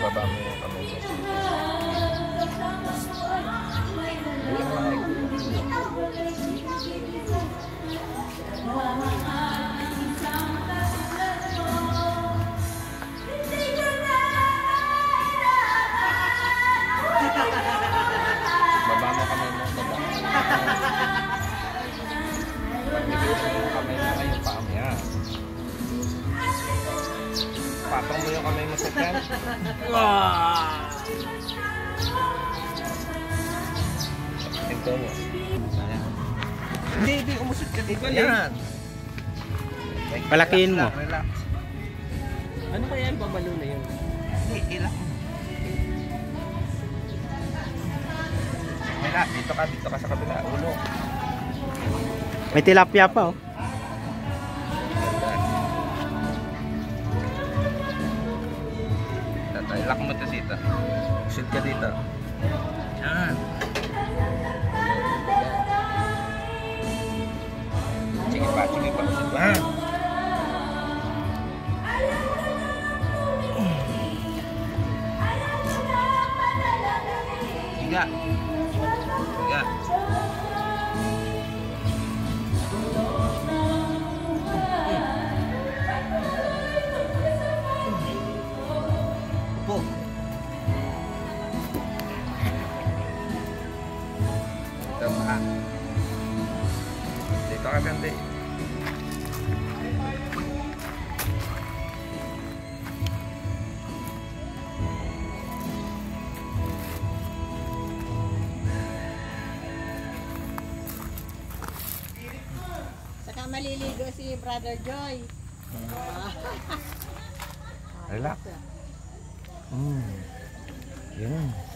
Baba mo yung kamay mo. Baba mo kamay mo. Baba. Pag-ibigay mo yung kamay mo yung paa mo yan. Patong mo yung kamay mo sa tiyan. Ito mo. Hindi, umusot ka dito. Yan. Palakihin mo. Relax. Ano kaya yung pabalo na yun? Hindi, relax. Relax, dito ka sa kabila. Ulo. May tilapia pa oh. Relax mo ito dito. Shoot ka dito. Yan. Sige pa. Shoot pa. Higa. Upo. Ito pa. Dito ka ganda. Saka maliligo si Brother Joy. Relax. Yan.